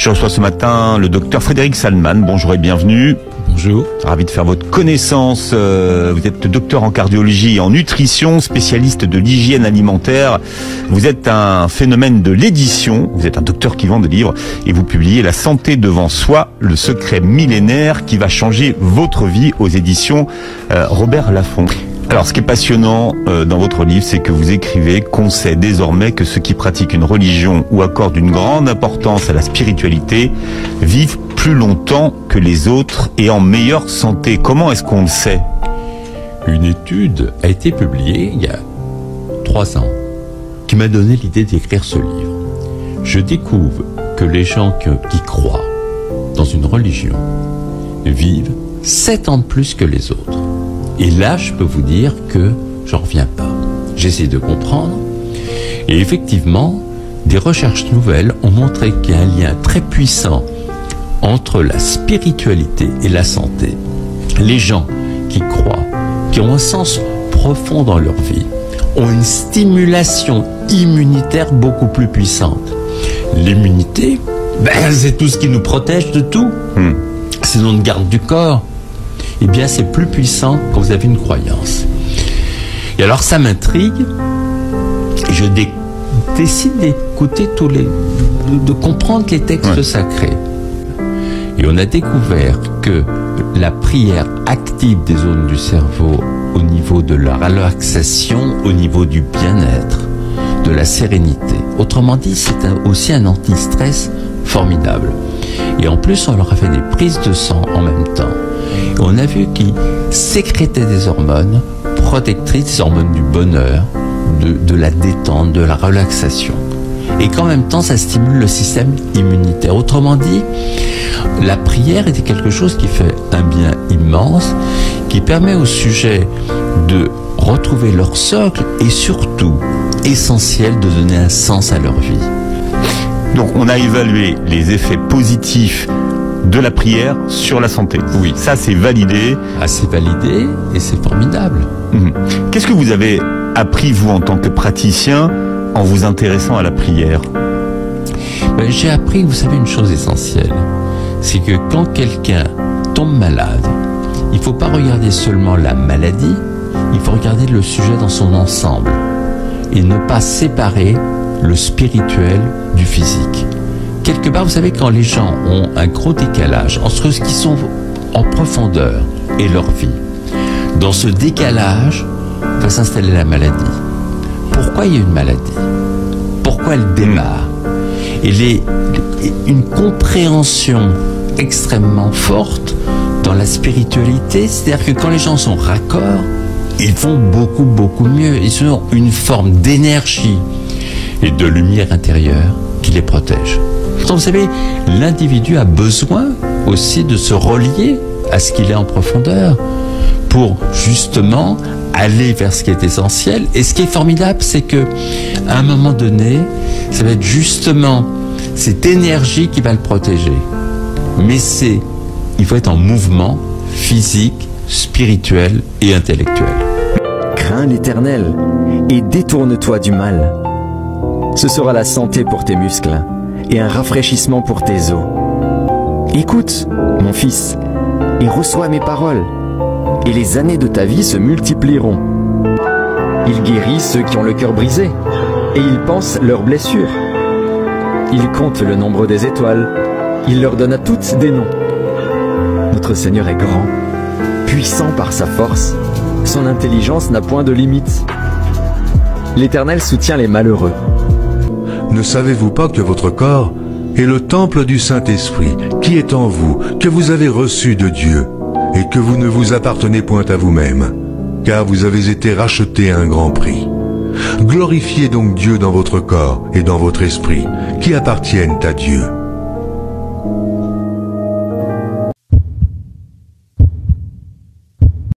Je reçois ce matin le docteur Frédéric Salman. Bonjour et bienvenue. Bonjour. Ravi de faire votre connaissance. Vous êtes docteur en cardiologie et en nutrition, spécialiste de l'hygiène alimentaire. Vous êtes un phénomène de l'édition. Vous êtes un docteur qui vend des livres et vous publiez La santé devant soi, le secret millénaire qui va changer votre vie aux éditions Robert Laffont. Alors, ce qui est passionnant dans votre livre, c'est que vous écrivez qu'on sait désormais que ceux qui pratiquent une religion ou accordent une grande importance à la spiritualité vivent plus longtemps que les autres et en meilleure santé. Comment est-ce qu'on le sait? Une étude a été publiée il y a 3 ans qui m'a donné l'idée d'écrire ce livre. Je découvre que les gens qui croient dans une religion vivent 7 ans de plus que les autres. Et là, je peux vous dire que j'en reviens pas. J'essaie de comprendre. Et effectivement, des recherches nouvelles ont montré qu'il y a un lien très puissant entre la spiritualité et la santé. Les gens qui croient, qui ont un sens profond dans leur vie, ont une stimulation immunitaire beaucoup plus puissante. L'immunité, c'est tout ce qui nous protège de tout. C'est notre garde du corps. Eh bien, c'est plus puissant quand vous avez une croyance. Et alors, ça m'intrigue. Je décide d'écouter de comprendre les textes sacrés. Et on a découvert que la prière active des zones du cerveau au niveau de la relaxation, au niveau du bien-être, de la sérénité. Autrement dit, c'est aussi un anti-stress formidable. Et en plus, on leur a fait des prises de sang en même temps. Et on a vu qu'ils sécrétaient des hormones protectrices, des hormones du bonheur, de la détente, de la relaxation. Et qu'en même temps, ça stimule le système immunitaire. Autrement dit, la prière était quelque chose qui fait un bien immense, qui permet aux sujets de retrouver leur socle et surtout, essentiel, de donner un sens à leur vie. Donc, on a évalué les effets positifs de la prière sur la santé. Oui. Ça, c'est validé. Ah, c'est validé et c'est formidable. Qu'est-ce que vous avez appris, vous, en tant que praticien, en vous intéressant à la prière? J'ai appris, vous savez, une chose essentielle. C'est que quand quelqu'un tombe malade, il ne faut pas regarder seulement la maladie, il faut regarder le sujet dans son ensemble et ne pas séparer le spirituel du physique. Quelque part, vous savez, quand les gens ont un gros décalage entre ce qui sont en profondeur et leur vie, dans ce décalage va s'installer la maladie. Pourquoi il y a une maladie? Pourquoi elle démarre? Et une compréhension extrêmement forte dans la spiritualité, c'est-à-dire que quand les gens sont raccords, ils vont beaucoup, beaucoup mieux. Ils ont une forme d'énergie et de lumière intérieure qui les protège. Donc, vous savez, l'individu a besoin aussi de se relier à ce qu'il est en profondeur pour justement aller vers ce qui est essentiel. Et ce qui est formidable, c'est que à un moment donné, ça va être justement cette énergie qui va le protéger. Mais il faut être en mouvement physique, spirituel et intellectuel. Crains l'Éternel et détourne-toi du mal. Ce sera la santé pour tes muscles et un rafraîchissement pour tes os. Écoute, mon fils, et reçois mes paroles, et les années de ta vie se multiplieront. Il guérit ceux qui ont le cœur brisé, et il pense leurs blessures. Il compte le nombre des étoiles, il leur donne à toutes des noms. Notre Seigneur est grand, puissant par sa force, son intelligence n'a point de limite. L'Éternel soutient les malheureux. Ne savez-vous pas que votre corps est le temple du Saint-Esprit, qui est en vous, que vous avez reçu de Dieu, et que vous ne vous appartenez point à vous-même, car vous avez été rachetés à un grand prix. Glorifiez donc Dieu dans votre corps et dans votre esprit, qui appartiennent à Dieu.